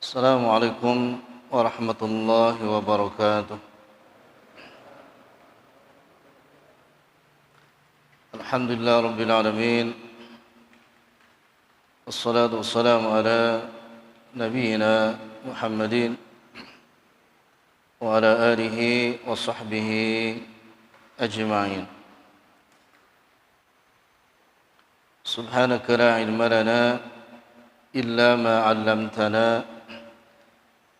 Assalamualaikum warahmatullahi wabarakatuh. Alhamdulillah rabbil alamin. Wassalatu wassalamu ala nabiyyina Muhammadin wa ala alihi wa sahbihi ajma'in. Subhanaka la ilma lana illa ma 'allamtana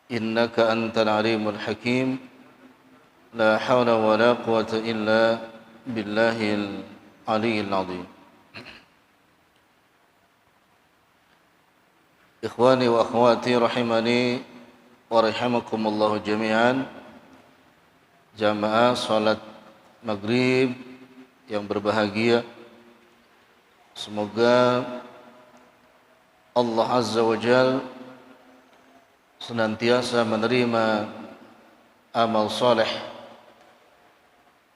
innaka antal alimul hakim. La hawla wa la quwwata illa billahil aliyyil azim. Ikhwani wa akhwati rahimani wa rahimakumullah jami'an. Jamaah salat maghrib yang berbahagia, semoga Allah Azza wa Jalla senantiasa menerima amal soleh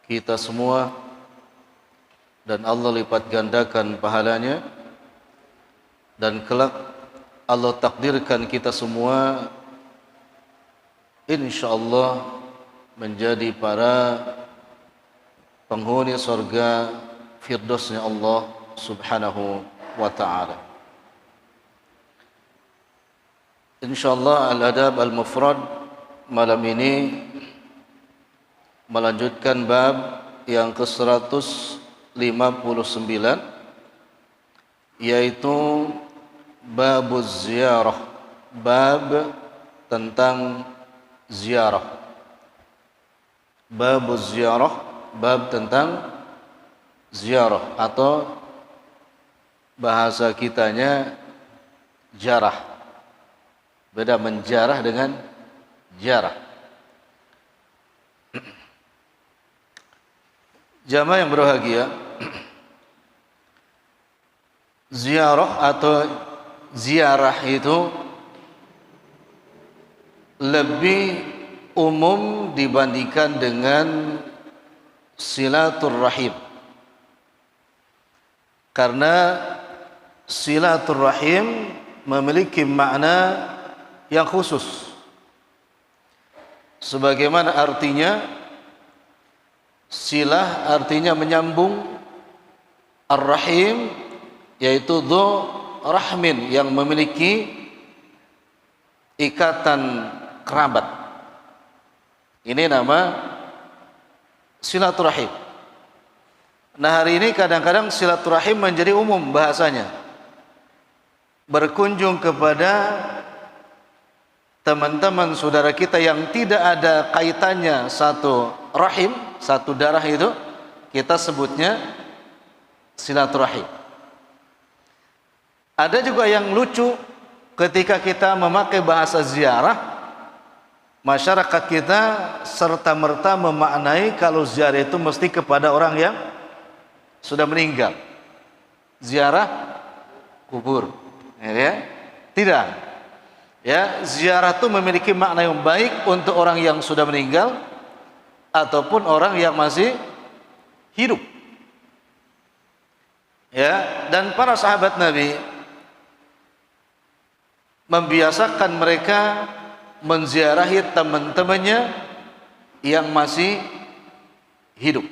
kita semua dan Allah lipat gandakan pahalanya, dan kelak Allah takdirkan kita semua insyaallah menjadi para penghuni surga firdausnya Allah Subhanahu wa ta'ala. InsyaAllah Al-Adab Al-Mufrad malam ini melanjutkan bab yang ke-159, yaitu Babuz Ziyarah, bab tentang ziarah. Babuz Ziyarah, bab tentang ziarah, atau bahasa kitanya jarah. Beda menjarah dengan jarah. Jamaah yang berbahagia, ziarah atau ziarah itu lebih umum dibandingkan dengan silaturrahim, karena silaturrahim memiliki makna yang khusus. Sebagaimana artinya, silah artinya menyambung, ar-rahim yaitu dhu rahmin, yang memiliki ikatan kerabat. Ini nama silaturahim. Nah, hari ini kadang-kadang silaturahim menjadi umum bahasanya, berkunjung kepada teman-teman saudara kita yang tidak ada kaitannya satu rahim, satu darah, itu kita sebutnya silaturahim. Ada juga yang lucu ketika kita memakai bahasa ziarah, masyarakat kita serta-merta memaknai kalau ziarah itu mesti kepada orang yang sudah meninggal. Ziarah kubur, ya? Tidak. Ya, ziarah itu memiliki makna yang baik untuk orang yang sudah meninggal ataupun orang yang masih hidup. Ya, dan para sahabat Nabi membiasakan mereka menziarahi teman-temannya yang masih hidup.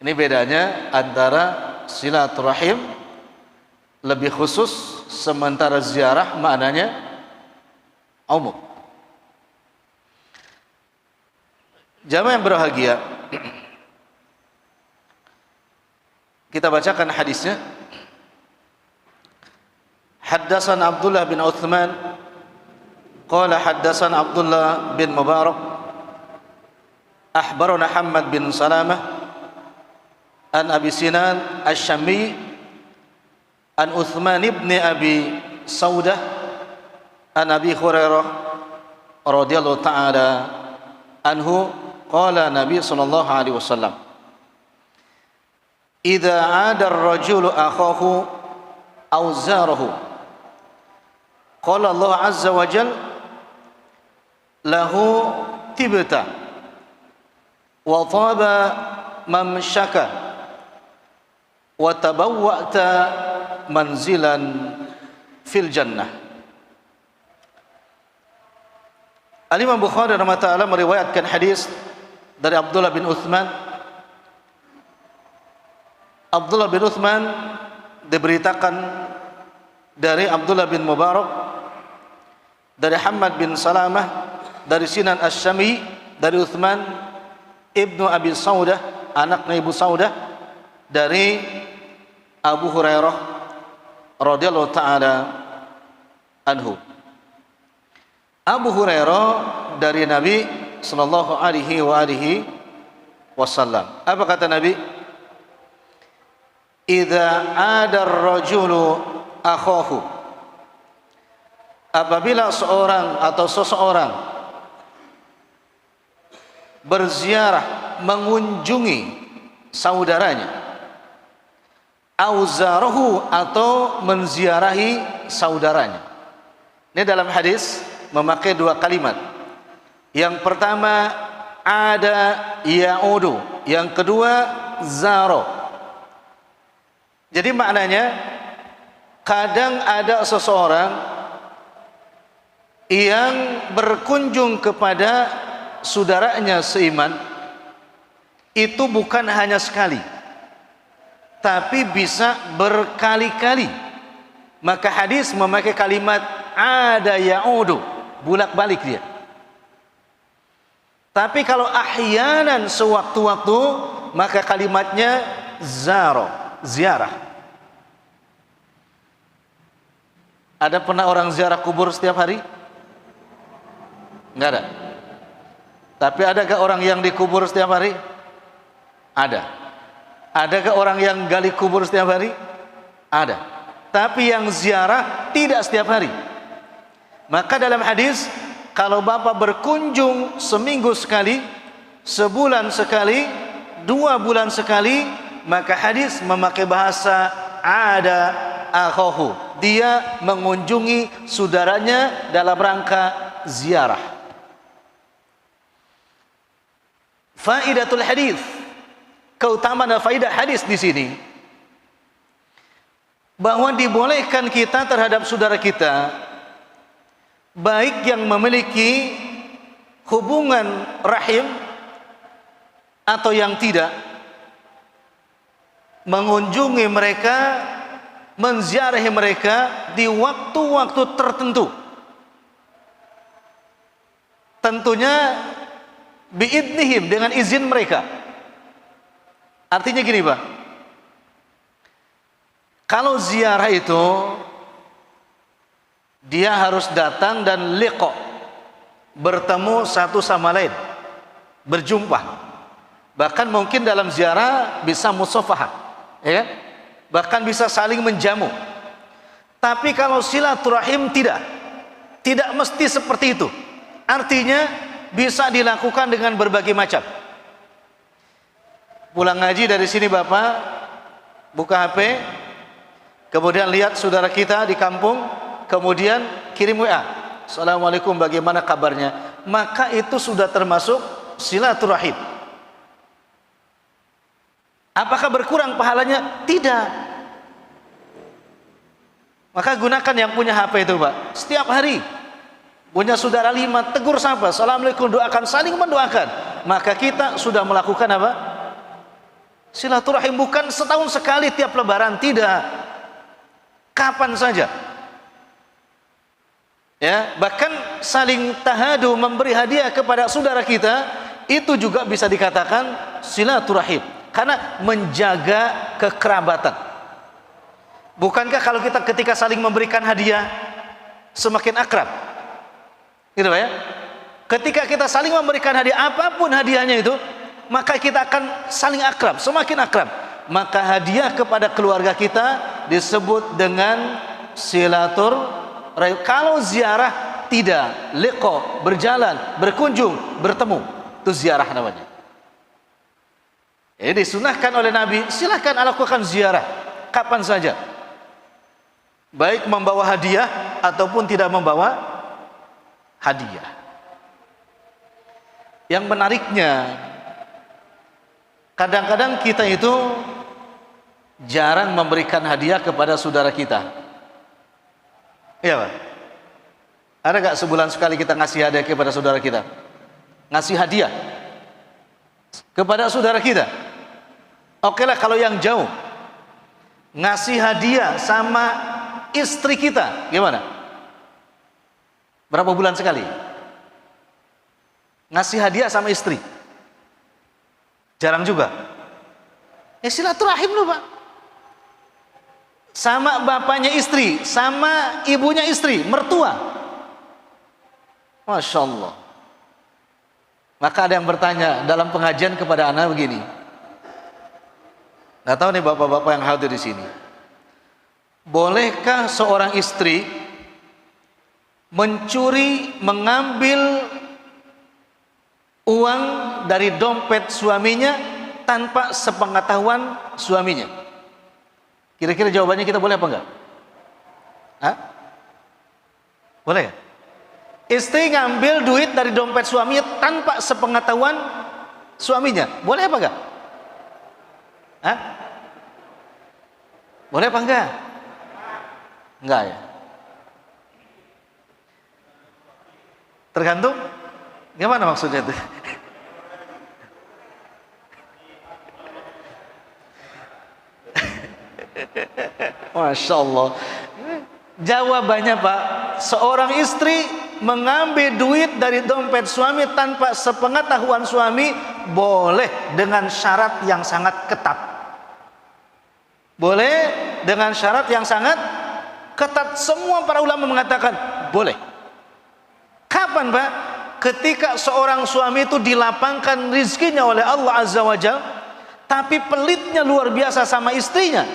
Ini bedanya antara silaturahim lebih khusus, sementara ziarah maknanya umum. Jamaah yang berbahagia, kita bacakan hadisnya. Haddasan Abdullah bin Uthman qala haddasan Abdullah bin Mubarak akhbarana Hamad bin Salamah an Abi Sinan Asy-Syammi an Uthman ibn Abi Saudah an Abi Hurairah radhiyallahu ta'ala anhu qala Nabi sallallahu alaihi wasallam, idza 'ada ar-rajulu akhahu aw zarahu qala Allah azza wa jalla lahu tibta wa taba mamshaka wa tabawwa'ta manzilan fil jannah. Al-Imam Bukhari rahimahullah meriwayatkan hadis dari Abdullah bin Uthman. Abdullah bin Uthman diberitakan dari Abdullah bin Mubarak, dari Hamad bin Salamah, dari Sinan Asy-Syami, dari Uthman ibnu Abi Saudah, anaknya Ibu Saudah, dari Abu Hurairah radhiyallahu taala anhu. Abu Hurairah dari Nabi sallallahu alaihi wasallam. Apa kata Nabi? Idza ada ar-rajulu akhahu. Apabila seorang atau seseorang berziarah mengunjungi saudaranya, auzarahu atau menziarahi saudaranya. Ini dalam hadis memakai dua kalimat. Yang pertama ada ya'udu, yang kedua zaro. Jadi maknanya kadang ada seseorang yang berkunjung kepada saudaranya seiman, itu bukan hanya sekali, tapi bisa berkali-kali. Maka hadis memakai kalimat ada ya'udu, bolak-balik dia. Tapi kalau ahyanan sewaktu-waktu, maka kalimatnya zaro, ziarah. Ada pernah orang ziarah kubur setiap hari? Enggak ada. Tapi adakah orang yang dikubur setiap hari? Ada. Adakah orang yang gali kubur setiap hari? Ada. Tapi yang ziarah tidak setiap hari. Maka dalam hadis, kalau Bapak berkunjung seminggu sekali, sebulan sekali, 2 bulan sekali, maka hadis memakai bahasa ada akhahu. Dia mengunjungi saudaranya dalam rangka ziarah. Faidatul hadis, keutamaan dan faidah hadis di sini, bahwa dibolehkan kita terhadap saudara kita, baik yang memiliki hubungan rahim atau yang tidak, mengunjungi mereka, menziarahi mereka di waktu-waktu tertentu. Tentunya biidnihim, dengan izin mereka. Artinya gini Pak, kalau ziarah itu dia harus datang dan liqa, bertemu satu sama lain, berjumpa. Bahkan mungkin dalam ziarah bisa musafahah, ya, bahkan bisa saling menjamu. Tapi kalau silaturahim tidak mesti seperti itu. Artinya bisa dilakukan dengan berbagai macam. Pulang ngaji dari sini Bapak buka HP, kemudian lihat saudara kita di kampung, kemudian kirim WA, Assalamualaikum, bagaimana kabarnya? Maka itu sudah termasuk silaturahim. Apakah berkurang pahalanya? Tidak. Maka gunakan yang punya HP itu Pak, setiap hari. Punya saudara 5, tegur sapa, Assalamualaikum, doakan, saling mendoakan. Maka kita sudah melakukan apa? Silaturahim. Bukan setahun sekali tiap lebaran, tidak. Kapan saja. Ya, bahkan saling tahadu, memberi hadiah kepada saudara kita, itu juga bisa dikatakan silaturahim, karena menjaga kekerabatan. Bukankah kalau kita ketika saling memberikan hadiah semakin akrab? Gitu ya. Ketika kita saling memberikan hadiah, apapun hadiahnya itu, maka kita akan saling akrab, semakin akrab. Maka hadiah kepada keluarga kita disebut dengan silaturahim. Kalau ziarah tidak, liqa, berjalan, berkunjung, bertemu, itu ziarah namanya. Jadi disunahkan oleh Nabi, silakan lakukan ziarah kapan saja, baik membawa hadiah ataupun tidak membawa hadiah. Yang menariknya, kadang-kadang kita itu jarang memberikan hadiah kepada saudara kita. Iya Pak? Ada gak sebulan sekali kita ngasih hadiah kepada saudara kita? Ngasih hadiah kepada saudara kita. Oke lah kalau yang jauh, ngasih hadiah sama istri kita, gimana? Berapa bulan sekali? Ngasih hadiah sama istri. Jarang juga. Silaturahim loh Pak. Sama bapaknya istri, sama ibunya istri, mertua. Masya Allah. Maka ada yang bertanya dalam pengajian kepada anak begini. Nggak tahu nih bapak-bapak yang hadir di sini. Bolehkah seorang istri mencuri, mengambil uang dari dompet suaminya tanpa sepengetahuan suaminya? Kira-kira jawabannya kita boleh apa enggak? Hah? Boleh ya? Istri ngambil duit dari dompet suaminya tanpa sepengetahuan suaminya, boleh apa enggak? Hah? Boleh apa enggak? Enggak ya? Tergantung? Gimana maksudnya itu? Masya Allah. Jawabannya Pak, seorang istri mengambil duit dari dompet suami tanpa sepengetahuan suami boleh dengan syarat yang sangat ketat. Boleh dengan syarat yang sangat ketat. Semua para ulama mengatakan boleh. Kapan Pak? Ketika seorang suami itu dilapangkan rizkinya oleh Allah Azza wa Jalla, tapi pelitnya luar biasa sama istrinya,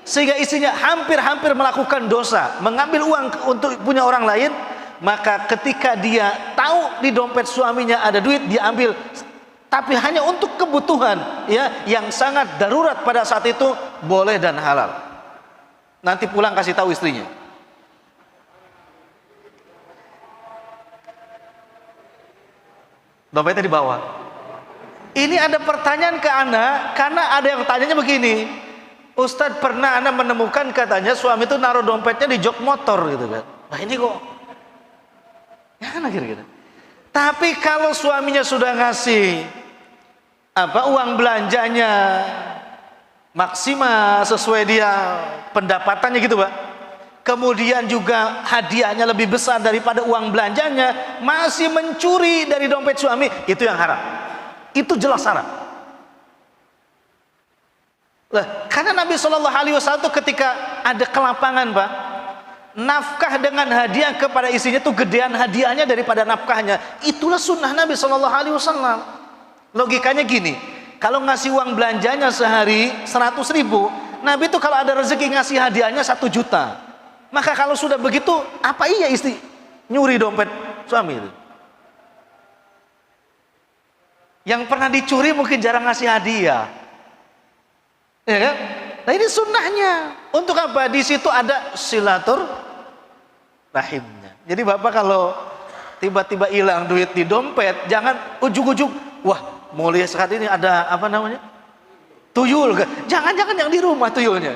sehingga istrinya hampir-hampir melakukan dosa, mengambil uang untuk punya orang lain. Maka ketika dia tahu di dompet suaminya ada duit, dia ambil, tapi hanya untuk kebutuhan ya yang sangat darurat pada saat itu, boleh dan halal. Nanti pulang kasih tahu istrinya. Dompetnya di bawah. Ini ada pertanyaan ke anak, karena ada yang tanyanya begini, Ustadz, pernah anak menemukan katanya suami itu naruh dompetnya di jok motor gitu kan. Wah ini kok ya kan kira-kira. Tapi kalau suaminya sudah ngasih uang belanjanya maksimal sesuai dia pendapatannya gitu Pak, kemudian juga hadiahnya lebih besar daripada uang belanjanya, masih mencuri dari dompet suami, itu yang haram. Itu jelas haram. Lah, karena Nabi Shallallahu Alaihi Wasallam itu ketika ada kelapangan Pak, nafkah dengan hadiah kepada istrinya itu gedean hadiahnya daripada nafkahnya. Itulah sunnah Nabi Shallallahu Alaihi Wasallam. Logikanya gini, kalau ngasih uang belanjanya sehari 100.000, Nabi itu kalau ada rezeki ngasih hadiahnya 1 juta. Maka kalau sudah begitu, apa iya istri nyuri dompet suami itu? Yang pernah dicuri mungkin jarang ngasih hadiah, ya kan? Nah ini sunnahnya. Untuk apa? Di situ ada silaturahimnya. Jadi bapak kalau tiba-tiba hilang duit di dompet, jangan ujug-ujug, wah mau lihat saat ini ada apa namanya, tuyul. Jangan-jangan yang di rumah tuyulnya.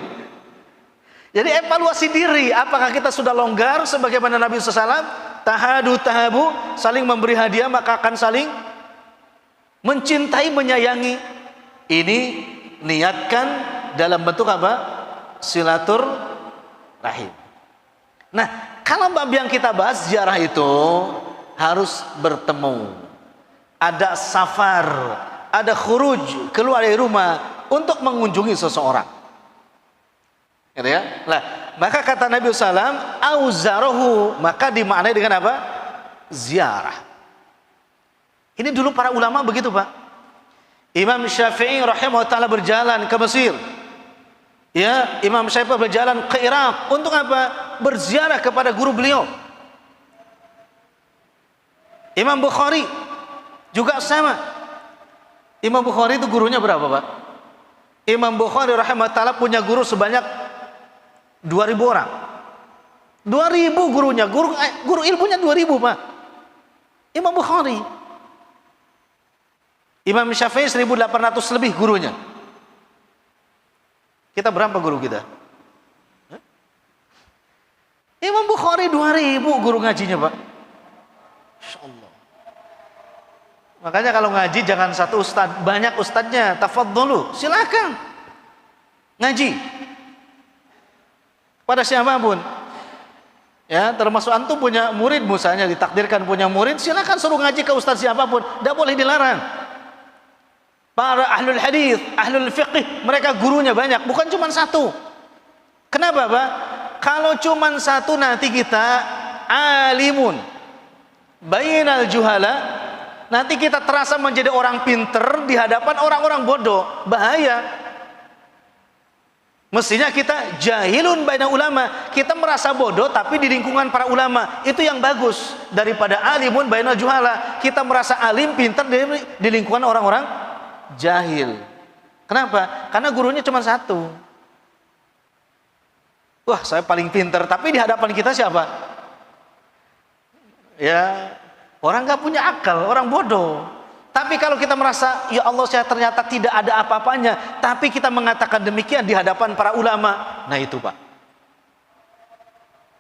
Jadi evaluasi diri, apakah kita sudah longgar sebagaimana Nabi SAW, tahadu tahabu, saling memberi hadiah maka akan saling mencintai, menyayangi. Ini niatkan dalam bentuk apa? Silaturahim. Nah, kalau bab yang kita bahas ziarah itu harus bertemu, ada safar, ada khuruj, keluar dari rumah untuk mengunjungi seseorang. Gitu ya? Nah, maka kata Nabi SAW, auzarahu, maka dimaknai dengan apa? Ziarah. Ini dulu para ulama begitu Pak. Imam Syafi'i rahimahullah ta'ala berjalan ke Mesir. Ya, Imam Syafi'i berjalan ke Irak untuk apa? Berziarah kepada guru beliau. Imam Bukhari juga sama. Imam Bukhari itu gurunya berapa Pak? Imam Bukhari rahimahullah ta'ala punya guru sebanyak 2.000 orang. 2.000 gurunya, guru ilmunya 2.000 Pak. Imam Bukhari. Imam Syafi'i 1.800 lebih gurunya. Kita berapa guru kita? Imam Bukhari 2.000 guru ngajinya Pak. Makanya kalau ngaji jangan satu ustad, banyak ustadznya. Tafadholu, silakan ngaji pada siapapun. Ya, termasuk antum punya murid, misalnya ditakdirkan punya murid, silakan suruh ngaji ke ustaz siapapun, tidak boleh dilarang. Para ahlul hadis, ahlul fiqh, mereka gurunya banyak, bukan cuma satu. Kenapa, Pak? Kalau cuma satu nanti kita alimun bainal juhala, nanti kita terasa menjadi orang pinter di hadapan orang-orang bodoh, bahaya. Mestinya kita jahilun baina ulama, kita merasa bodoh tapi di lingkungan para ulama, itu yang bagus daripada alimun bainal juhala, kita merasa alim pintar di lingkungan orang-orang jahil. Kenapa? Karena gurunya cuma satu. Wah, saya paling pintar, tapi di hadapan kita siapa? Ya, orang nggak punya akal, orang bodoh. Tapi kalau kita merasa, ya Allah, saya ternyata tidak ada apa-apanya, tapi kita mengatakan demikian di hadapan para ulama, nah itu, Pak.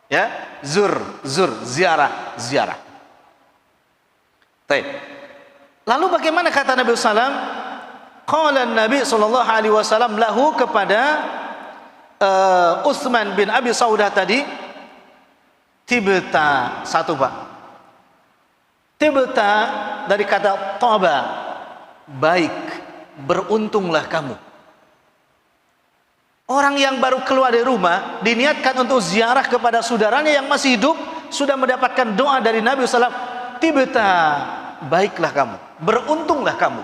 Ya, ziarah. Baik. Lalu bagaimana kata Nabi sallam? Qala Nabi sallallahu alaihi wasallam lahu, kepada Utsman bin Abi Saudah tadi, tibta, satu, Pak. Tibta dari kata toba, baik, beruntunglah kamu. Orang yang baru keluar dari rumah diniatkan untuk ziarah kepada saudaranya yang masih hidup, sudah mendapatkan doa dari Nabi SAW. Tibta, baiklah kamu, beruntunglah kamu.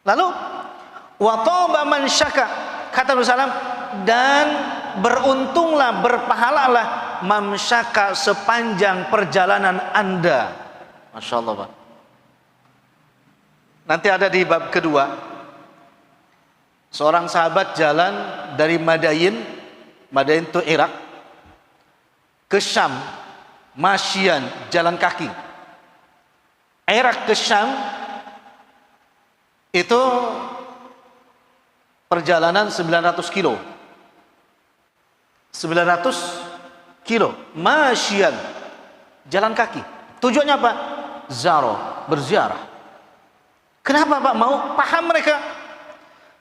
Lalu wa toba man syaka, kata Nabi SAW, dan beruntunglah, berpahalalah mamsyaka, sepanjang perjalanan Anda. Masya Allah, Pak. Nanti ada di bab kedua, seorang sahabat jalan dari Madain itu Irak, ke Syam, masyian, jalan kaki. Irak ke Syam itu perjalanan 900 kilo. 900 kilo masyian, jalan kaki. Tujuannya apa? Berziarah. Kenapa, Pak? Mau paham mereka.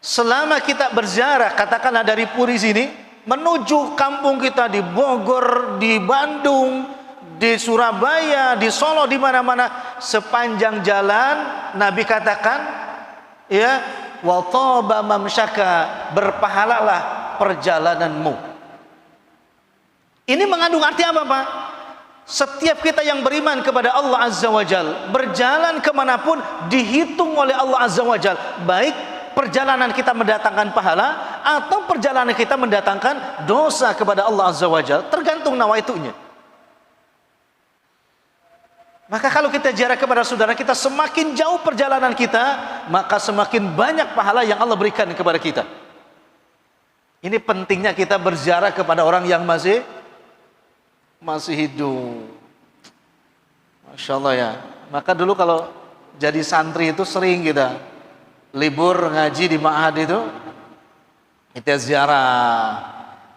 Selama kita berziarah, katakanlah dari Puri sini menuju kampung kita di Bogor, di Bandung, di Surabaya, di Solo, di mana-mana, sepanjang jalan Nabi katakan, ya, wa taba mamsyaka, berpahalalah perjalananmu. Ini mengandung arti apa, Pak? Setiap kita yang beriman kepada Allah Azza wa Jal, berjalan kemanapun dihitung oleh Allah Azza wa Jal, baik perjalanan kita mendatangkan pahala atau perjalanan kita mendatangkan dosa kepada Allah Azza wa Jal, tergantung nawaitunya. Maka kalau kita ziarah kepada saudara kita, semakin jauh perjalanan kita, maka semakin banyak pahala yang Allah berikan kepada kita. Ini pentingnya kita berziarah kepada orang yang masih hidup. Masya Allah, ya. Maka dulu kalau jadi santri itu sering kita libur ngaji di ma'had itu, kita ziarah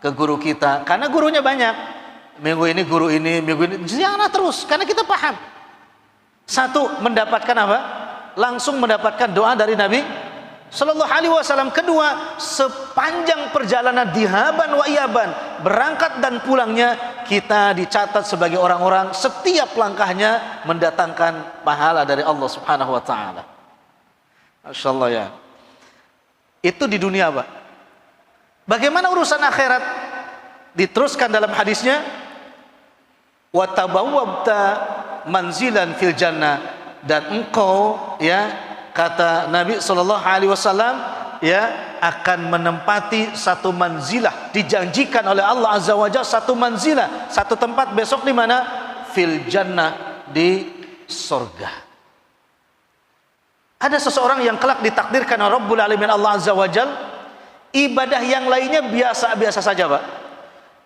ke guru kita, karena gurunya banyak. Minggu ini guru ini, minggu ini, ziarah terus, karena kita paham. Satu, mendapatkan apa? Langsung mendapatkan doa dari Nabi Sallallahu Alaihi Wasallam. Kedua, sepanjang perjalanan dihaban wa iyaban, berangkat dan pulangnya, kita dicatat sebagai orang-orang setiap langkahnya mendatangkan pahala dari Allah Subhanahu Wa Taala. Masya Allah, ya. Itu di dunia, Pak. Bagaimana urusan akhirat? Diteruskan dalam hadisnya, wa tabawwabta manzilan fil jannah, dan engkau, ya, kata Nabi Sallallahu Alaihi Wasallam, ya, akan menempati satu manzilah, dijanjikan oleh Allah Azza wa Jalla satu manzilah, satu tempat besok di mana? Fil jannah, di surga. Ada seseorang yang kelak ditakdirkan oleh Rabbul Alamin Allah Azza wa Jalla, ibadah yang lainnya biasa-biasa saja, Pak,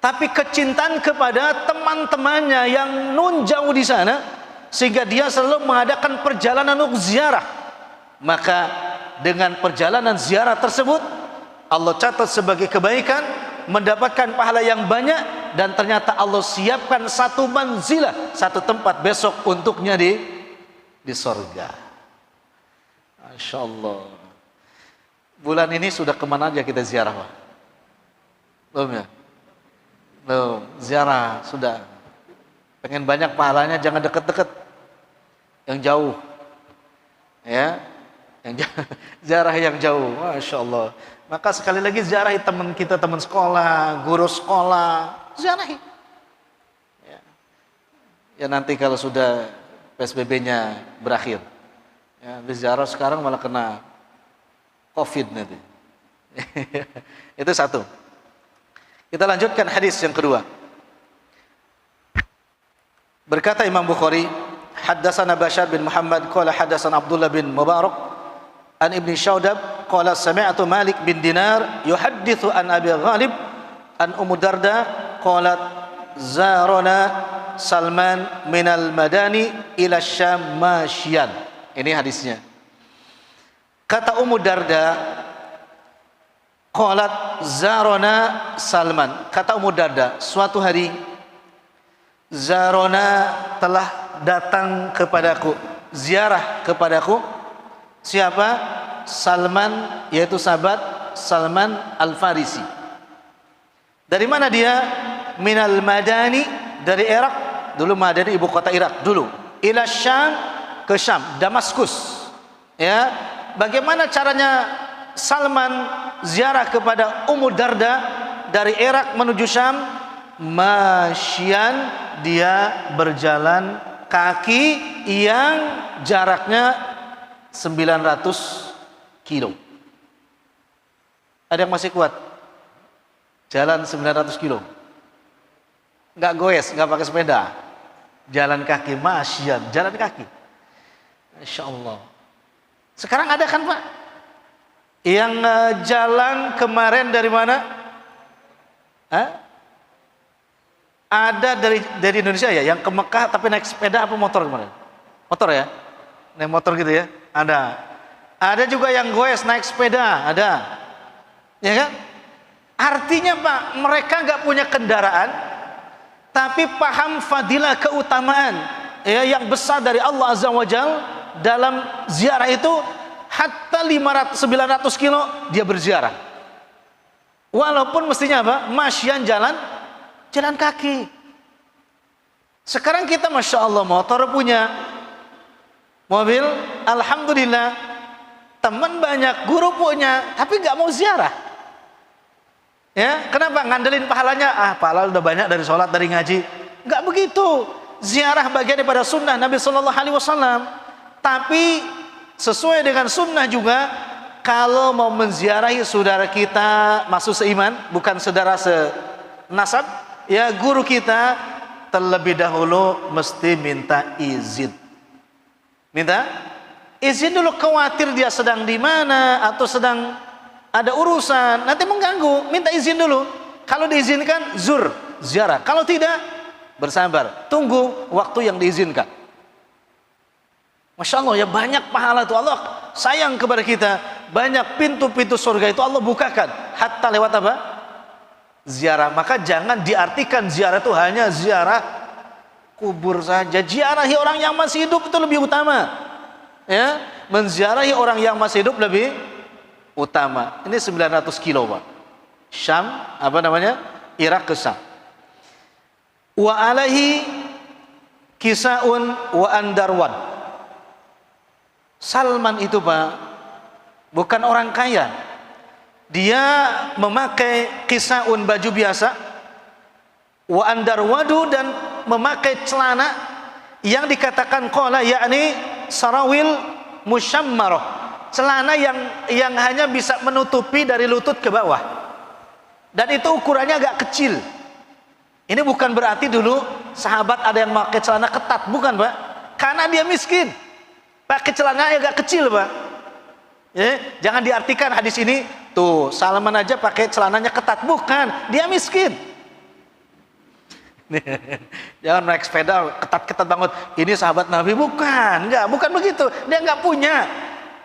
tapi kecintaan kepada teman-temannya yang nun jauh di sana, sehingga dia selalu mengadakan perjalanan untuk ziarah. Maka dengan perjalanan ziarah tersebut, Allah catat sebagai kebaikan, mendapatkan pahala yang banyak, dan ternyata Allah siapkan satu manzilah, satu tempat besok untuknya di di sorga. Masya Allah. Bulan ini sudah kemana aja kita ziarah, Pak? Belum ya? Belum. Ziarah sudah. Pengen banyak pahalanya, jangan deket-deket, yang jauh. Ya, yang ziarah yang jauh. Masya Allah. Maka sekali lagi ziarahi teman kita, teman sekolah, guru sekolah, ziarahi. Ya nanti kalau sudah PSBB-nya berakhir, ya, di ziarah sekarang malah kena COVID nanti. Itu satu. Kita lanjutkan hadis yang kedua. Berkata Imam Bukhari, haddatsana Bashar bin Muhammad qala haddatsana Abdullah bin Mubarak an Ibni Syaudab qala sami'tu Malik bin Dinar yuhadditsu an Abi Ghalib an Ummu Darda qalat zarana Salman minal Madani ila Syam masyian. Ini hadisnya. Kata Ummu Darda, qalat zarana Salman. Kata Ummu Darda, suatu hari zarona telah datang kepadaku, ziarah kepadaku. Siapa? Salman, yaitu sahabat Salman Al-Farisi. Dari mana dia? Minal Madani, dari Irak. Dulu Madani ibu kota Irak dulu. Ila Syam, ke Syam, Damaskus. Ya, bagaimana caranya Salman ziarah kepada Ummu Darda dari Irak menuju Syam? Masyian, dia berjalan kaki yang jaraknya 900 kilo. Ada yang masih kuat? Jalan 900 kilo. Nggak goes, nggak pakai sepeda. Jalan kaki, masyian, jalan kaki. Masya Allah. Sekarang ada kan Pak? Yang jalan kemarin dari mana? Hah? Ada dari Indonesia ya, yang ke Mekah tapi naik sepeda apa motor kemarin? Motor ya? Naik motor gitu ya? Ada. Ada juga yang goes naik sepeda, ada. Ya kan? Artinya Pak, mereka nggak punya kendaraan, tapi paham fadilah keutamaan ya, yang besar dari Allah Azza wa Jal dalam ziarah itu. Hatta 900 kilo dia berziarah. Walaupun mestinya apa? Masyian, jalan kaki. Sekarang kita Masya Allah motor punya, mobil alhamdulillah, teman banyak, guru punya, tapi nggak mau ziarah. Ya, kenapa? Ngandelin pahalanya. Pahala udah banyak dari sholat, dari ngaji. Nggak begitu. Ziarah bagian daripada sunnah Nabi Sallallahu Alaihi Wasallam. Tapi sesuai dengan sunnah juga, kalau mau menziarahi saudara kita masuk seiman, bukan saudara senasab, ya guru kita, terlebih dahulu mesti minta izin. Minta izin dulu, khawatir dia sedang di mana atau sedang ada urusan, nanti mengganggu, minta izin dulu. Kalau diizinkan, ziarah. Kalau tidak, bersabar, tunggu waktu yang diizinkan. Masya Allah ya, banyak pahala itu Allah sayang kepada kita. Banyak pintu-pintu surga itu Allah bukakan, hatta lewat apa? Ziarah. Maka jangan diartikan ziarah itu hanya ziarah kubur saja. Ziarahi orang yang masih hidup itu lebih utama. Ya, menziarahi orang yang masih hidup lebih utama. Ini 900 kilo Pak. Syam, apa namanya? Irak ke Syam. Wa alaihi kisaun wa andarwan. Salman itu Pak, bukan orang kaya. Dia memakai kisaun, baju biasa, wa andarwadu, dan memakai celana yang dikatakan qala, yakni sarawil musyammarah, celana yang hanya bisa menutupi dari lutut ke bawah, dan itu ukurannya agak kecil. Ini bukan berarti dulu sahabat ada yang memakai celana ketat, bukan Pak, karena dia miskin. Pakai celana agak kecil Pak. Ya, jangan diartikan hadis ini tuh Salman aja pakai celananya ketat, bukan, dia miskin. Jangan naik sepeda ketat-ketat banget. Ini sahabat Nabi, bukan begitu. Dia nggak punya,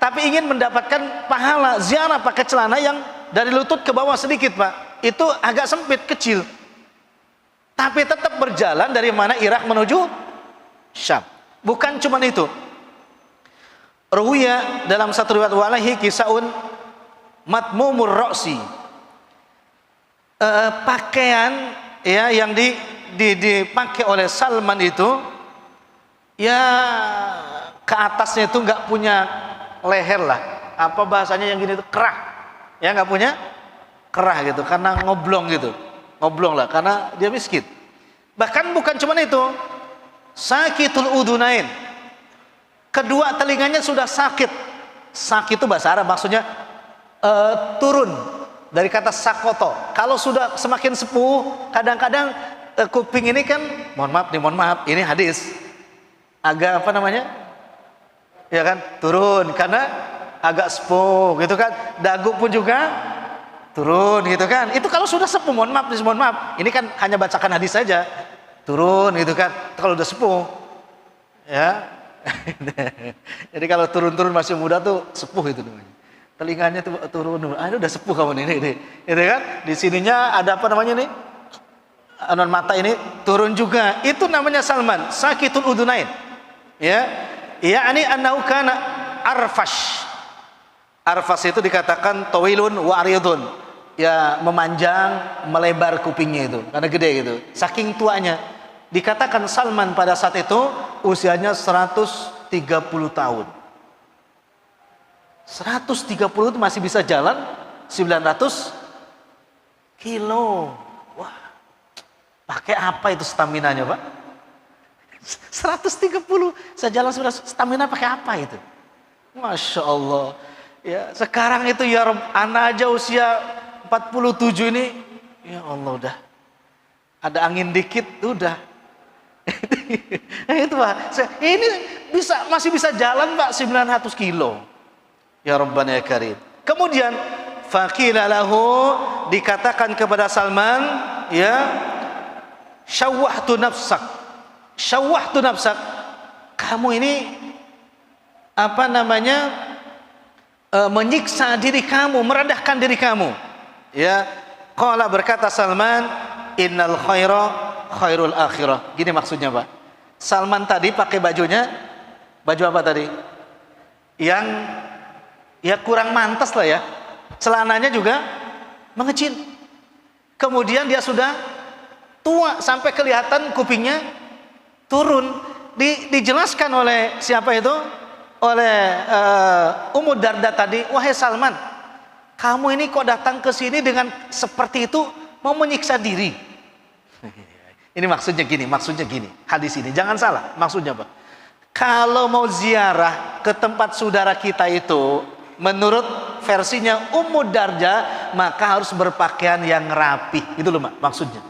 tapi ingin mendapatkan pahala ziarah pakai celana yang dari lutut ke bawah sedikit Pak. Itu agak sempit, kecil. Tapi tetap berjalan dari mana? Irak menuju Syam. Bukan cuma itu. Ruwiya dalam satu riwayat walahi kisaun matmumur ra'si. Pakaian ya yang dipakai oleh Salman itu ya ke atasnya itu nggak punya leher lah. Apa bahasanya yang gini itu kerah. Ya nggak punya kerah gitu karena ngoblong gitu. Ngoblong lah karena dia miskin. Bahkan bukan cuma itu. Sakitul udunain. Kedua telinganya sudah sakit. Sakit itu bahasa Arab maksudnya turun dari kata sakoto. Kalau sudah semakin sepuh, kadang-kadang kuping ini kan, mohon maaf, ini hadis agak apa namanya, ya kan, turun karena agak sepuh, gitu kan. Dagu pun juga turun, gitu kan. Itu kalau sudah sepuh, mohon maaf, ini kan hanya bacakan hadis saja, turun, gitu kan. Kalau udah sepuh, ya. Jadi kalau turun-turun masih muda tuh sepuh itu namanya. Telinganya tuh turun, ini udah sepuh kamu ini, gitu kan? Di sininya ada apa namanya nih? Non mata ini turun juga. Itu namanya Salman, sakitul udunain. Ya, yakni annahu kana arfash. Arfash itu dikatakan tawilun wa aridun. Ya, memanjang, melebar kupingnya itu karena gede gitu. Saking tuanya. Dikatakan Salman pada saat itu usianya 130 tahun. 130 itu masih bisa jalan 900 kilo. Wah, pakai apa itu staminanya, Pak? 130 saya jalan 900, stamina pakai apa itu? Masya Allah. Ya, sekarang itu ya anak aja usia 47 ini, ya Allah udah ada angin dikit udah. Nah, itu Pak, ini masih bisa jalan Pak 900 kilo. Ya Rabbana ya Karim. Kemudian faqila lahu, dikatakan kepada Salman, ya, syawwahtu nafsak. Syawwahtu nafsak. Kamu ini apa namanya? Menyiksa diri kamu, merendahkan diri kamu. Ya, qala berkata Salman, innal khaira khairul akhirah. Gini maksudnya, Pak. Salman tadi pakai bajunya, baju apa tadi? Yang ya kurang mantas lah ya. Celananya juga mengecil. Kemudian dia sudah tua sampai kelihatan kupingnya turun. Dijelaskan oleh siapa itu? Oleh Ummu Darda tadi, wahai Salman, kamu ini kok datang ke sini dengan seperti itu, mau menyiksa diri. Ini maksudnya gini, hadis ini jangan salah, maksudnya Pak. Kalau mau ziarah ke tempat saudara kita itu, menurut versinya Ummu Darda, maka harus berpakaian yang rapi. Itu loh maksudnya.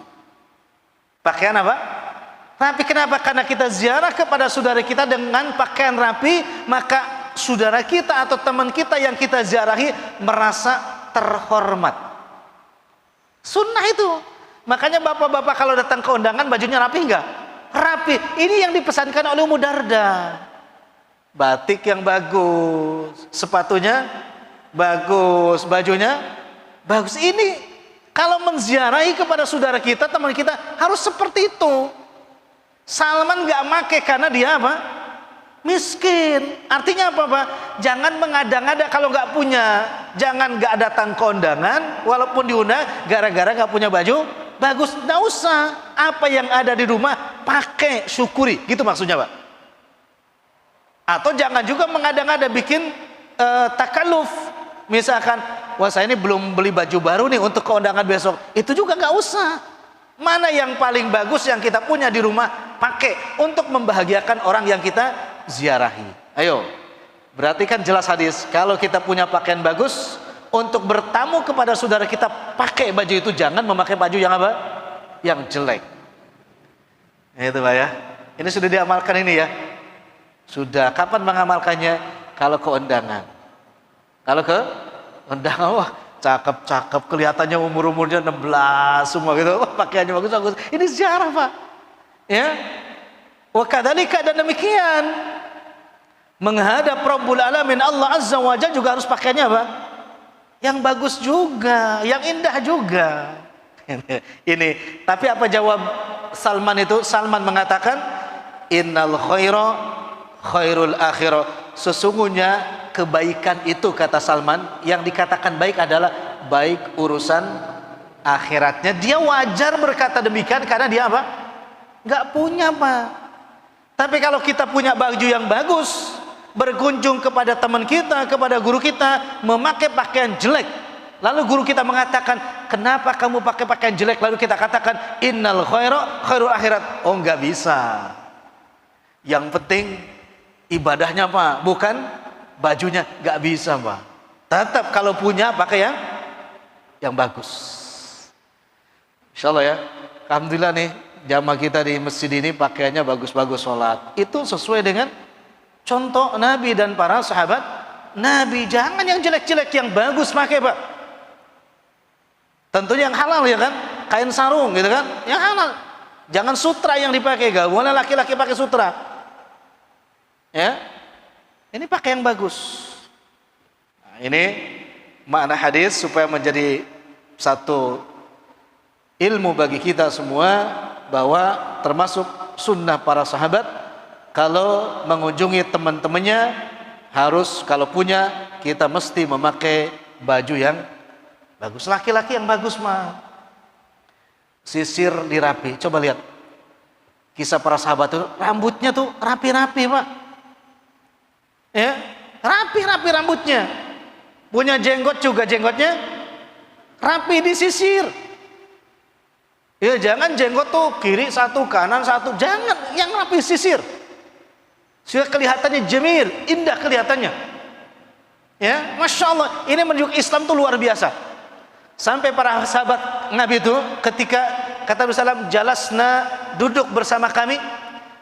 Pakaian apa? Rapi. Kenapa? Karena kita ziarah kepada saudara kita dengan pakaian rapi, maka saudara kita atau teman kita yang kita ziarahi merasa terhormat. Sunnah itu. Makanya bapak-bapak kalau datang ke undangan bajunya rapi enggak? Rapi. Ini yang dipesankan oleh Ummu Darda. Batik yang bagus, sepatunya bagus, bajunya bagus. Ini kalau menziarahi kepada saudara kita, teman kita harus seperti itu. Salman nggak make karena dia apa? Miskin. Artinya apa, Pak? Jangan mengada-ngada kalau nggak punya. Jangan nggak datang ke undangan, walaupun diundang gara-gara nggak punya baju bagus. Nggak usah. Apa yang ada di rumah pakai, syukuri. Gitu maksudnya, Pak. Atau jangan juga mengada-ngada bikin takaluf. Misalkan, wah saya ini belum beli baju baru nih untuk keundangan besok. Itu juga nggak usah. Mana yang paling bagus yang kita punya di rumah, pakai untuk membahagiakan orang yang kita ziarahi. Ayo, berarti kan jelas hadis. Kalau kita punya pakaian bagus, untuk bertamu kepada saudara kita, pakai baju itu. Jangan memakai baju yang apa? Yang jelek. Itu Pak ya. Ini sudah diamalkan ini ya. Sudah. Kapan mengamalkannya? Kalau ke undangan. Kalau ke undangan, wah cakep-cakep, kelihatannya umur-umurnya 16 semua gitu. Wah, pakaiannya bagus-bagus. Ini ziarah, Pak. Ya. Wa kadzalika, dan demikian menghadap Rabbul Alamin Allah Azza wa Jalla juga harus pakaiannya apa? Yang bagus juga, yang indah juga. Ini, tapi apa jawab Salman itu? Salman mengatakan, innal khaira khairul akhirah. sesungguhnya kebaikan itu, kata Salman, yang dikatakan baik adalah baik urusan akhiratnya. Dia wajar berkata demikian karena dia apa? Nggak punya, Pak. Tapi kalau kita punya baju yang bagus, berkunjung kepada teman kita, kepada guru kita, memakai pakaian jelek, lalu guru kita mengatakan, kenapa kamu pakai pakaian jelek? Lalu kita katakan, innal khairul akhirat. Oh, nggak bisa. Yang penting ibadahnya, Pak, bukan bajunya. Nggak bisa, Pak. Tetap kalau punya pakai yang bagus. Insya Allah ya. Alhamdulillah nih, jamaah kita di masjid ini pakaiannya bagus-bagus sholat. Itu sesuai dengan contoh Nabi dan para sahabat Nabi. Jangan yang jelek-jelek, yang bagus pakai, Pak. Tentunya yang halal ya kan, kain sarung gitu kan, yang halal. Jangan sutra yang dipakai, gak boleh laki-laki pakai sutra. Ya, ini pakai yang bagus. Nah, ini makna hadis supaya menjadi satu ilmu bagi kita semua, bahwa termasuk sunnah para sahabat, kalau mengunjungi teman-temannya harus, kalau punya, kita mesti memakai baju yang bagus. Laki-laki yang bagus mah sisir dirapi. Coba lihat kisah para sahabat itu, rambutnya tuh rapi-rapi, Pak. Ya, rapi-rapi rambutnya. Punya jenggot juga, jenggotnya rapi disisir. Ya, jangan jenggot tuh kiri satu, kanan satu. Jangan, yang rapi sisir. Sudah kelihatannya jamil, indah kelihatannya. Ya, Masya Allah, ini menunjukkan Islam itu luar biasa. Sampai para sahabat Nabi itu ketika kata Rasulullah, jalasna, duduk bersama kami,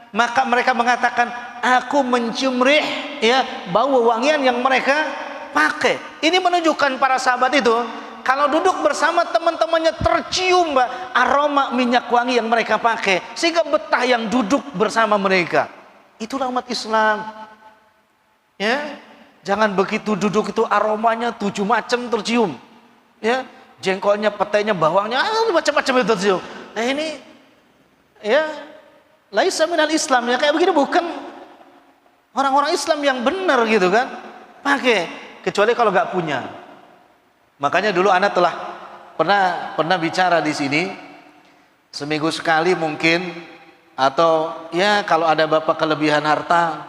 maka mereka mengatakan, aku mencium rih, ya, bau wangian yang mereka pakai. Ini menunjukkan para sahabat itu kalau duduk bersama teman-temannya tercium, Mbak, aroma minyak wangi yang mereka pakai, sehingga betah yang duduk bersama mereka. Itulah umat Islam. Ya, jangan begitu duduk itu aromanya 7 macam tercium. Ya, jengkolnya, petainya, bawangnya, macam-macam itu tercium. Nah ini, ya, laisa minal Islam, ya, kayak begini bukan orang-orang Islam yang benar gitu kan. Pakai, kecuali kalau nggak punya. Makanya dulu anak telah pernah bicara di sini, seminggu sekali mungkin. Atau ya kalau ada bapak kelebihan harta,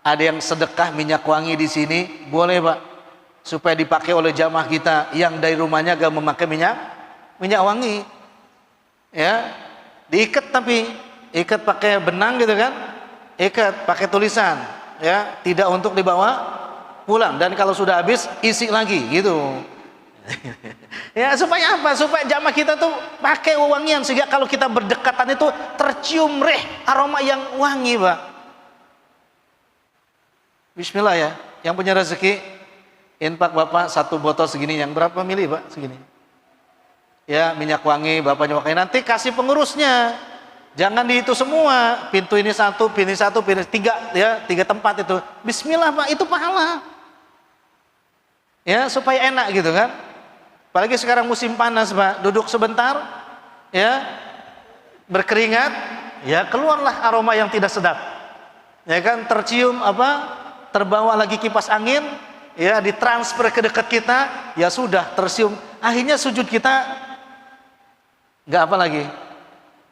ada yang sedekah minyak wangi di sini, boleh, Pak, supaya dipakai oleh jamaah kita yang dari rumahnya gak memakai minyak wangi. Ya, diikat, tapi ikat pakai benang gitu kan, ikat pakai tulisan, ya, tidak untuk dibawa pulang. Dan kalau sudah habis isi lagi gitu. Ya, supaya apa? Supaya jamaah kita tuh pakai wangian, sehingga kalau kita berdekatan itu tercium reh, aroma yang wangi, Pak. Bismillah ya, yang punya rezeki infak Bapak 1 botol segini, yang berapa mili, Pak? Segini. Ya, minyak wangi Bapaknya pakai, nanti kasih pengurusnya. Jangan di itu semua, pintu ini 1, pintu 1, pintu 3, ya, 3 tempat itu. Bismillah, Pak, itu pahala. Ya, supaya enak gitu kan. Apalagi sekarang musim panas, Pak, duduk sebentar, ya, berkeringat, ya, keluarlah aroma yang tidak sedap, ya kan, tercium apa, terbawa lagi kipas angin, ya, ditransfer ke dekat kita, ya sudah tercium, akhirnya sujud kita nggak apa lagi,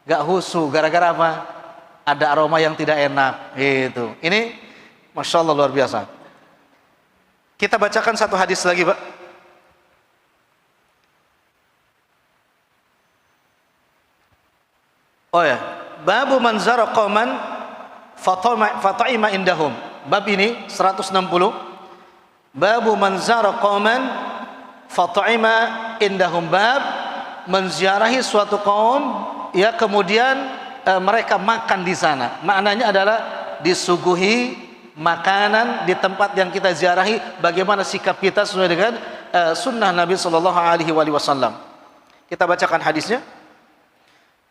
nggak khusyuk, gara-gara apa? Ada aroma yang tidak enak, gitu. Ini, Masya Allah, luar biasa. Kita bacakan satu hadis lagi, Pak. Oh ya, babu man zara qauman fata'ima indahum. Bab ini 160. Babu man zara qauman fata'ima indahum. Bab menziarahi suatu kaum, ya, kemudian mereka makan di sana. Maknanya adalah disuguhi makanan di tempat yang kita ziarahi. Bagaimana sikap kita sesuai dengan sunnah Nabi sallallahu alaihi wasallam. Kita bacakan hadisnya.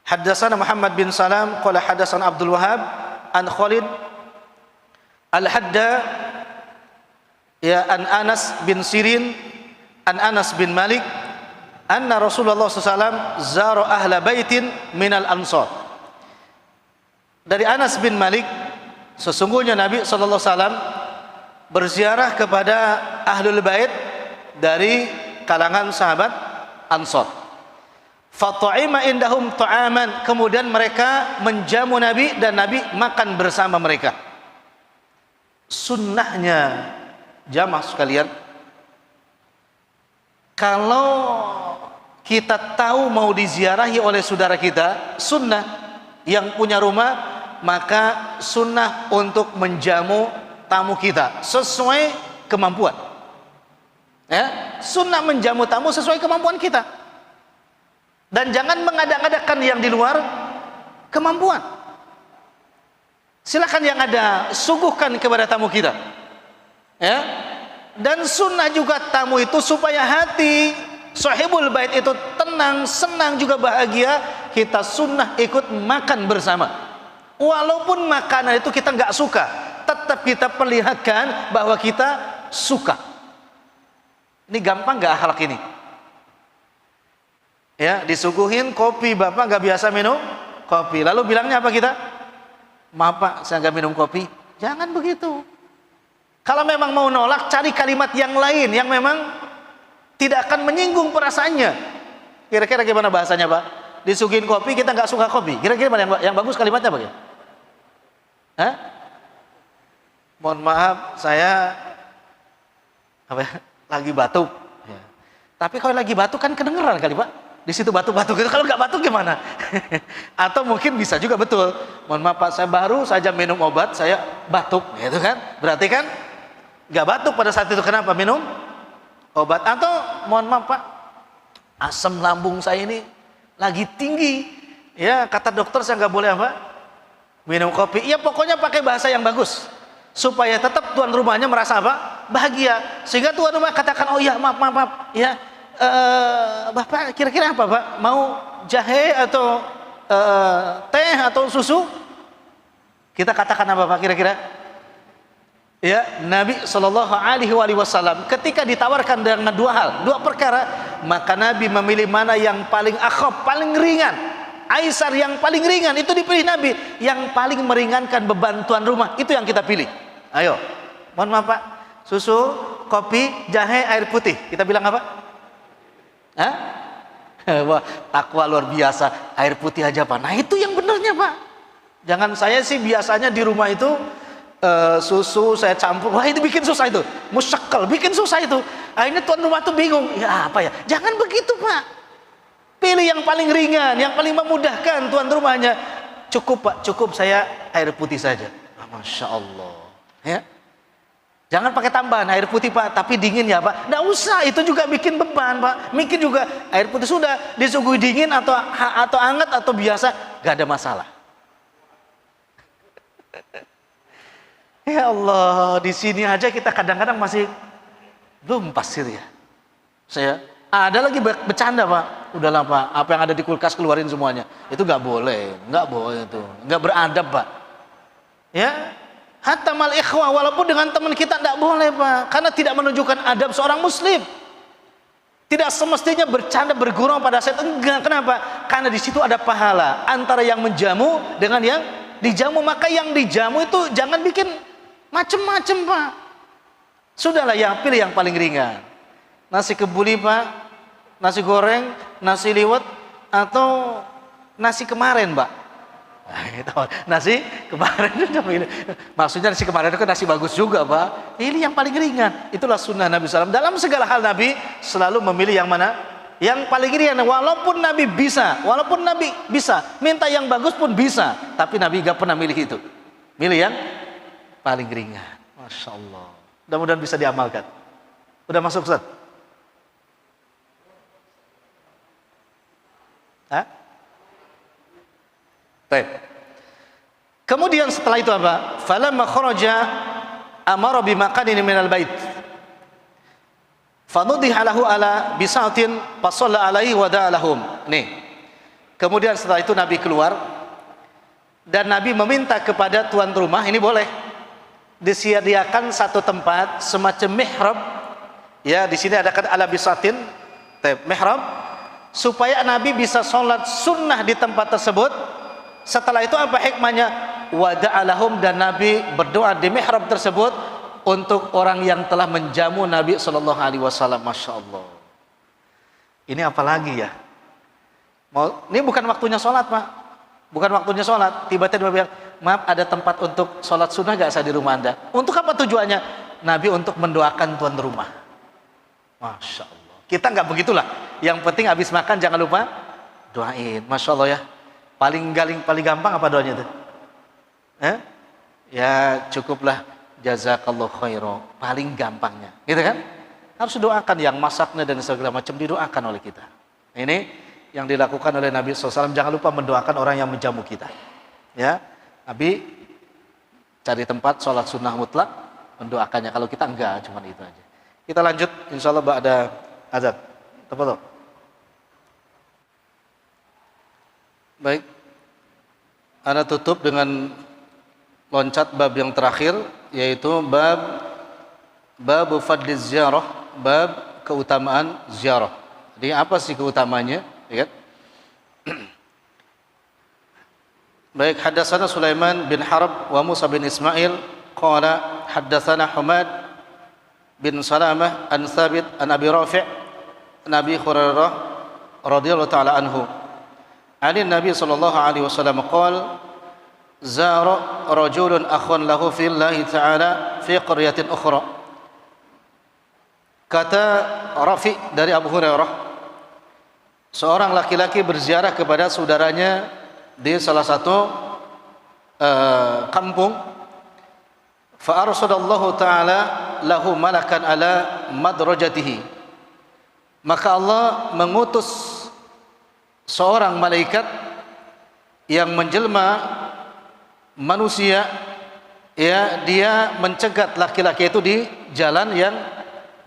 Haddatsana Muhammad bin Salam qala haddatsana Abdul Wahhab an Khalid Al-Hadda, ya, an Anas bin Sirin an Anas bin Malik anna Rasulullah SAW zara ahla baitin minal ansar. Dari Anas bin Malik, sesungguhnya Nabi SAW berziarah kepada Ahlul Bait dari kalangan sahabat Ansor. Fata'ima indahum ta'aman, kemudian mereka menjamu Nabi dan Nabi makan bersama mereka. Sunnahnya jamaah sekalian, kalau kita tahu mau diziarahi oleh saudara kita, sunnah yang punya rumah, maka sunnah untuk menjamu tamu kita sesuai kemampuan. Ya, sunnah menjamu tamu sesuai kemampuan kita. Dan jangan mengada-ngadakan yang di luar kemampuan. Silakan yang ada, suguhkan kepada tamu kita. Ya. Dan sunnah juga tamu itu supaya hati sahibul bait itu tenang, senang, juga bahagia, kita sunnah ikut makan bersama. Walaupun makanan itu kita nggak suka, tetap kita perlihatkan bahwa kita suka. Ini gampang nggak akhlak ini? Ya, disuguhin kopi, bapak nggak biasa minum kopi, lalu bilangnya apa kita? Maaf pak, saya nggak minum kopi. Jangan begitu. Kalau memang mau nolak, cari kalimat yang lain yang memang tidak akan menyinggung perasaannya. Kira-kira gimana bahasanya pak? Disuguhin kopi, kita nggak suka kopi. Kira-kira mana yang bagus kalimatnya pak? Hah? Mohon maaf, saya apa ya, lagi batuk. Ya. Tapi kalau lagi batuk kan kedengeran kali pak. Di situ batuk-batuk gitu. Kalau nggak batuk gimana? Atau mungkin bisa juga betul. Mohon maaf pak, saya baru saja minum obat, saya batuk, gitu kan? Berarti kan nggak batuk pada saat itu. Kenapa minum obat? Atau mohon maaf pak, asam lambung saya ini lagi tinggi. Ya, kata dokter saya nggak boleh apa? Minum kopi. Ya pokoknya pakai bahasa yang bagus supaya tetap tuan rumahnya merasa apa? Bahagia. Sehingga tuan rumah katakan, oh iya maaf ya. Bapak kira-kira apa pak? Mau jahe atau teh atau susu? Kita katakan apa pak kira-kira? Ya, Nabi Shallallahu Alaihi Wasallam ketika ditawarkan dengan dua hal, dua perkara, maka Nabi memilih mana yang paling akhaf, paling ringan. Aisar yang paling ringan itu dipilih Nabi. Yang paling meringankan beban tuan rumah itu yang kita pilih. Ayo, mohon maaf pak, susu, kopi, jahe, air putih. Kita bilang apa? Hah? Wah, takwa luar biasa, air putih aja pak. Nah itu yang benernya pak. Jangan, saya sih biasanya di rumah itu susu saya campur, wah itu bikin susah itu, musyakal, bikin susah itu. Akhirnya tuan rumah tuh bingung, ya apa ya? Jangan begitu pak. Pilih yang paling ringan, yang paling memudahkan tuan rumahnya. Cukup pak, cukup saya air putih saja. Masya Allah. Ya. Jangan pakai tambahan air putih pak, tapi dingin ya pak. Nggak usah, itu juga bikin beban pak. Mikir juga air putih sudah disuguhi dingin atau hangat atau biasa, nggak ada masalah. Ya Allah, di sini aja kita kadang-kadang masih belum pasir ya. Saya ada lagi bercanda pak. Udahlah pak, apa yang ada di kulkas keluarin semuanya. Itu nggak boleh itu, nggak beradab pak. Ya. Hatta mal ikhwah, walaupun dengan teman kita tidak boleh pak, karena tidak menunjukkan adab seorang muslim. Tidak semestinya bercanda bergurau pada saat enggak. Kenapa? Karena di situ ada pahala antara yang menjamu dengan yang dijamu. Maka yang dijamu itu jangan bikin macem-macem pak. Sudahlah, yang pilih yang paling ringan. Nasi kebuli pak, nasi goreng, nasi liwet, atau nasi kemarin pak. Nasi kemarin maksudnya nasi kemarin itu kan nasi bagus juga pak. Ini yang paling ringan. Itulah sunnah Nabi SAW. Dalam segala hal Nabi selalu memilih yang mana? Yang paling ringan. Walaupun Nabi bisa minta yang bagus pun bisa, tapi Nabi gak pernah milih itu. Milih yang paling ringan. Masya Allah. Mudah-mudahan bisa diamalkan. Udah masuk Ustaz? Hah? Baik. Kemudian setelah itu apa? Falamma kharaja amara bimaqadin minal bait. Fanudiha lahu ala bisatin fasalla alaihi wa da'alahum. Nih. Kemudian setelah itu Nabi keluar dan Nabi meminta kepada tuan rumah, ini boleh disediakan satu tempat semacam mihrab. Ya, di sini ada ala bisatin, mihrab, supaya Nabi bisa sholat sunnah di tempat tersebut. Setelah itu apa hikmahnya? Wada'alahum, dan Nabi berdoa di mihrab tersebut untuk orang yang telah menjamu Nabi Shallallahu Alaihi Wasallam. Masya Allah. Ini apalagi ya? Ini bukan waktunya sholat, Pak. Bukan waktunya sholat. Tiba-tiba bilang, maaf, ada tempat untuk sholat sunnah gak saya di rumah Anda? Untuk apa tujuannya? Nabi untuk mendoakan tuan rumah. Masya Allah. Kita nggak begitulah. Yang penting habis makan jangan lupa doain. Masya Allah ya. Paling gampang apa doanya itu? Ya cukuplah. Jazakallahu khairan. Paling gampangnya, gitu kan? Harus doakan yang masaknya dan segala macam didoakan oleh kita. Ini yang dilakukan oleh Nabi SAW. Jangan lupa mendoakan orang yang menjamu kita. Ya, Nabi cari tempat sholat sunnah mutlak, mendoakannya. Kalau kita enggak, cuma itu aja. Kita lanjut, insya Allah ba'da azan. Tafadhol. Baik, Ana tutup dengan loncat bab yang terakhir, yaitu bab fadliz ziarah, bab keutamaan ziarah. Jadi apa sih keutamanya? Ya. Baik, haddatsana Sulaiman bin Harb wa Musa bin Ismail qala haddatsana Humad bin Salamah an Thabit an Abi Rafi' an Abi Hurairah radhiyallahu ta'ala anhu. Ani Nabi sallallahu alaihi wasallam qala zara rajulun akhun lahu fillahi ta'ala fi qaryatin ukhra. Kata Rafi dari Abu Hurairah, seorang laki-laki berziarah kepada saudaranya di salah satu kampung. Fa arsadallahu ta'ala lahu malakan ala madrajatihi. Maka Allah mengutus seorang malaikat yang menjelma manusia, ya, dia mencegat laki-laki itu di jalan yang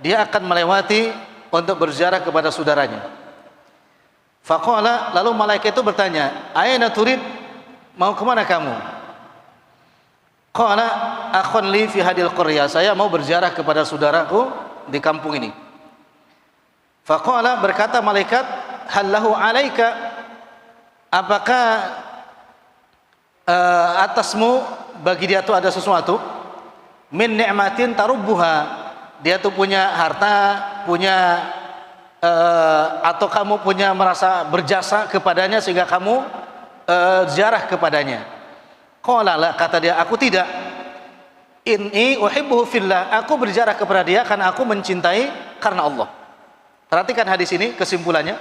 dia akan melewati untuk berziarah kepada saudaranya. Faqala, lalu malaikat itu bertanya, "Aina turid? Mau kemana kamu?" Qala, "Akhun li fi hadil qaryah." Saya mau berziarah kepada saudaraku di kampung ini. Faqala, berkata malaikat, "Hal lahu alaika?" Apakah atasmu bagi dia itu ada sesuatu? Min ni'matin tarubbuha. Dia tuh punya harta, punya atau kamu punya merasa berjasa kepadanya sehingga kamu ziarah kepadanya. Qala la, kata dia, aku tidak. Inni uhibbuhu fillah, aku berziarah kepada dia karena aku mencintai karena Allah. Perhatikan hadis ini, kesimpulannya.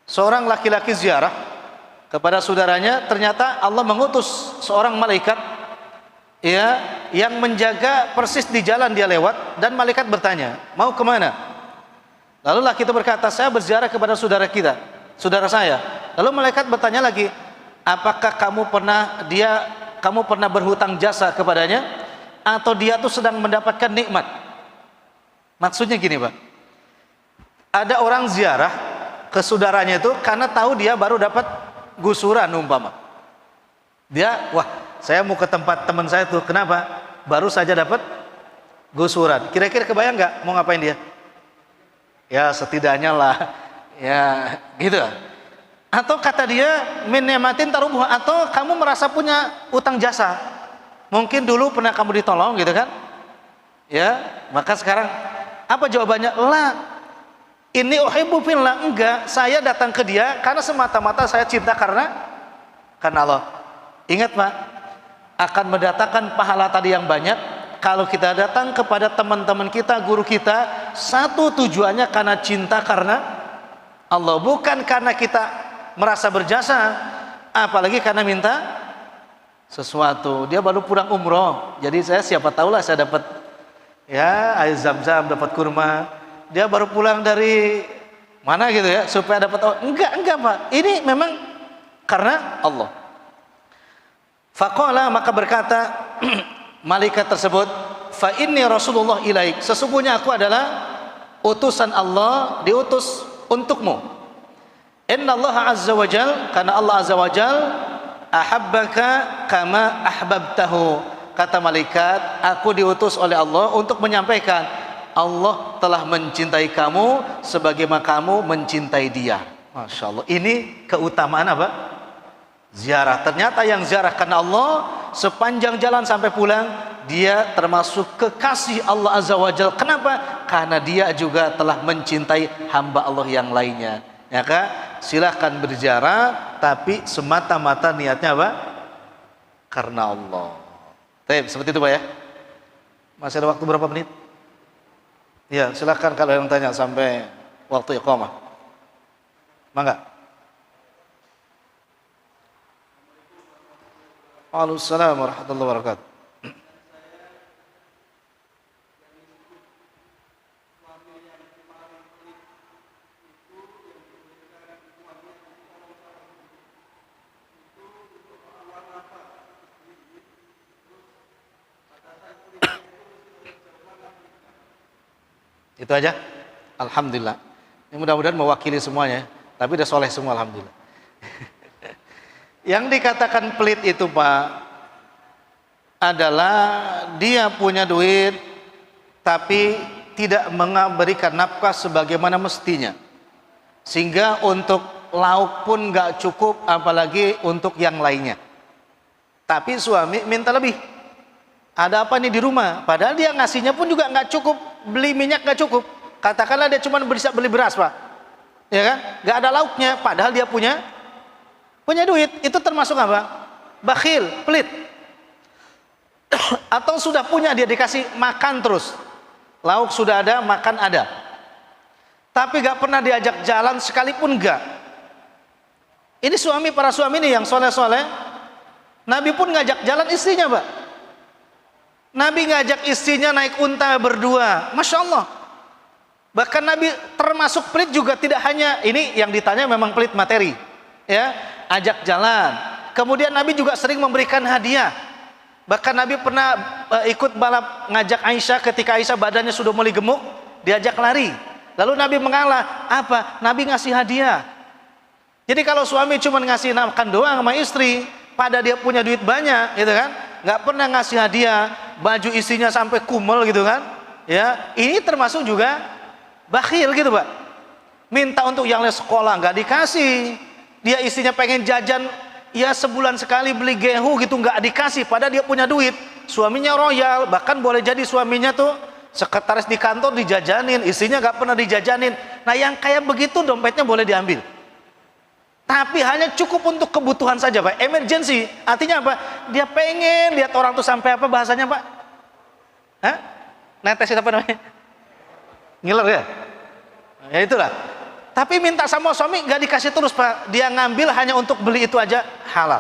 Seorang laki-laki ziarah kepada saudaranya, ternyata Allah mengutus seorang malaikat, ya, yang menjaga persis di jalan dia lewat, dan malaikat bertanya, "Mau kemana?" Lalu laki itu berkata, "Saya berziarah kepada saudara saya." Lalu malaikat bertanya lagi, "Apakah kamu pernah berhutang jasa kepadanya, atau dia tuh sedang mendapatkan nikmat?" Maksudnya gini, Pak. Ada orang ziarah ke saudaranya itu karena tahu dia baru dapat gusuran umpama. Dia, "Wah, saya mau ke tempat teman saya tuh." Kenapa? Baru saja dapat gusuran. Kira-kira kebayang nggak mau ngapain dia? Ya setidaknya lah, ya gitu. Atau kata dia, min ni'matin tarubuh, atau kamu merasa punya utang jasa. Mungkin dulu pernah kamu ditolong gitu kan? Ya, maka sekarang apa jawabannya? La, ini uhibbu fillah. Enggak, saya datang ke dia karena semata-mata saya cinta karena Allah. Ingat, Pak, akan mendatangkan pahala tadi yang banyak kalau kita datang kepada teman-teman kita, guru kita, satu tujuannya karena cinta karena Allah, bukan karena kita merasa berjasa, apalagi karena minta sesuatu. Dia baru pulang umroh, jadi saya siapa tahulah saya dapat ya air zam-zam, dapat kurma. Dia baru pulang dari mana gitu ya, supaya dapat. Enggak Pak, ini memang karena Allah. Faqala, maka berkata malaikat tersebut, "Fa inni Rasulullah ilaik." Sesungguhnya aku adalah utusan Allah, diutus untukmu. Inna Allah azza wa jal, karena Allah azza wa jal ahabbaka kama ahbabtahu. Kata malaikat, aku diutus oleh Allah untuk menyampaikan Allah telah mencintai kamu sebagaimana kamu mencintai dia. Masya Allah. Ini keutamaan apa? Ziarah. Ternyata yang ziarah karena Allah sepanjang jalan sampai pulang dia termasuk kekasih Allah Azza wa Jalla. Kenapa? Karena dia juga telah mencintai hamba Allah yang lainnya. Ya Kak, silahkan berziarah tapi semata-mata niatnya apa? Karena Allah. Baik, seperti itu Pak ya. Masih ada waktu berapa menit? Ya, silahkan kalau yang tanya sampai waktu iqamah. Mangga. Waalaikumsalam warahmatullahi wabarakatuh. Itu aja. Alhamdulillah. Ini mudah-mudahan mewakili semuanya, tapi udah soleh semua alhamdulillah. Yang dikatakan pelit itu Pak adalah dia punya duit tapi tidak memberikan nafkah sebagaimana mestinya, sehingga untuk lauk pun nggak cukup, apalagi untuk yang lainnya. Tapi suami minta lebih. Ada apa nih di rumah? Padahal dia ngasihnya pun juga nggak cukup, beli minyak nggak cukup. Katakanlah dia cuma bisa beli beras Pak, ya kan? Nggak ada lauknya. Padahal dia punya duit. Itu termasuk apa? Bakhil, pelit. Atau sudah punya, dia dikasih makan terus, lauk sudah ada, makan ada, tapi gak pernah diajak jalan sekalipun gak. Ini suami, para suami ini yang soleh-soleh. Nabi pun ngajak jalan istrinya Pak. Nabi ngajak istrinya naik unta berdua, Masya Allah. Bahkan Nabi termasuk pelit juga, tidak hanya ini yang ditanya memang pelit materi, ya, ajak jalan. Kemudian Nabi juga sering memberikan hadiah. Bahkan Nabi pernah ikut balap ngajak Aisyah ketika Aisyah badannya sudah mulai gemuk, diajak lari. Lalu Nabi mengalah, apa? Nabi ngasih hadiah. Jadi kalau suami cuma ngasih makan doang sama istri, pada dia punya duit banyak, gitu kan, nggak pernah ngasih hadiah, baju istrinya sampai kumel, gitu kan, ya, ini termasuk juga bakhil, gitu Pak. Minta untuk yang lain sekolah nggak dikasih. Dia istrinya pengen jajan, ya sebulan sekali beli gehu gitu, nggak dikasih, padahal dia punya duit. Suaminya royal, bahkan boleh jadi suaminya tuh sekretaris di kantor dijajanin, istrinya nggak pernah dijajanin. Nah yang kayak begitu dompetnya boleh diambil, tapi hanya cukup untuk kebutuhan saja Pak, emergency. Artinya apa? Dia pengen lihat orang tuh sampai apa bahasanya Pak? Hah? Netesin apa namanya? Ngiler ya? Ya itulah. Tapi minta sama suami nggak dikasih terus Pak, dia ngambil hanya untuk beli itu aja, halal,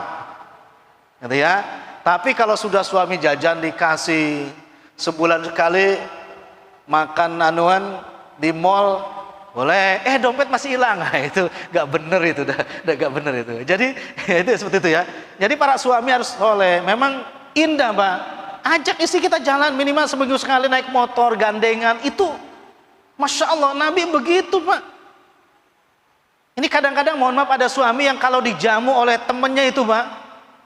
gitu ya. Tapi kalau sudah suami jajan dikasih, sebulan sekali makan anuan di mall boleh, dompet masih hilang, nah, itu nggak bener, itu udah nggak bener itu. Jadi itu seperti itu ya. Jadi para suami harus soleh. Memang indah Pak, ajak istri kita jalan minimal seminggu sekali, naik motor gandengan, itu Masya Allah Nabi begitu Pak. Ini kadang-kadang mohon maaf ada suami yang kalau dijamu oleh temennya itu Pak,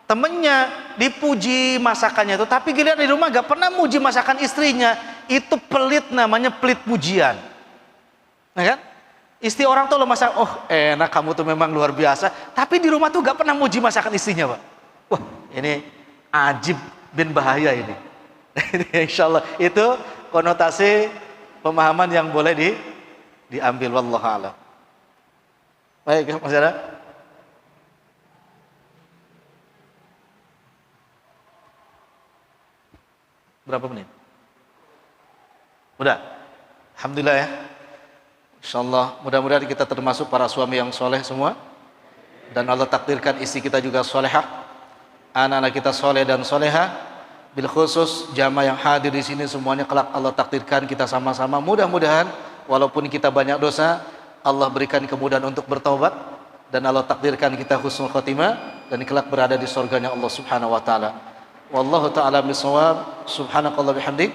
temennya dipuji masakannya itu, tapi giliran di rumah gak pernah muji masakan istrinya. Itu pelit, namanya pelit pujian, nah kan? Istri orang tuh lo masak, oh enak kamu tuh memang luar biasa, tapi di rumah tuh gak pernah muji masakan istrinya Pak. Wah ini ajib bin bahaya ini. Insya Allah itu konotasi pemahaman yang boleh diambil, wallahu a'lam. Baik, masih ada? Berapa menit? Udah? Alhamdulillah ya. Insyaallah mudah-mudahan kita termasuk para suami yang soleh semua, dan Allah takdirkan istri kita juga solehah, anak-anak kita soleh dan soleha. Bil khusus jamaah yang hadir di sini semuanya kelak Allah takdirkan kita sama-sama, mudah-mudahan walaupun kita banyak dosa, Allah berikan kemudahan untuk bertaubat, dan Allah takdirkan kita husnul khotimah dan kelak berada di surganya Allah Subhanahu wa taala. Wallahu taala bisawab. Subhanakallah bihamdik,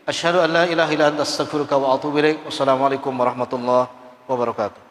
asyhadu an la ilaha illa anta astaghfiruka wa atubu ilaik. Wassalamualaikum warahmatullahi wabarakatuh.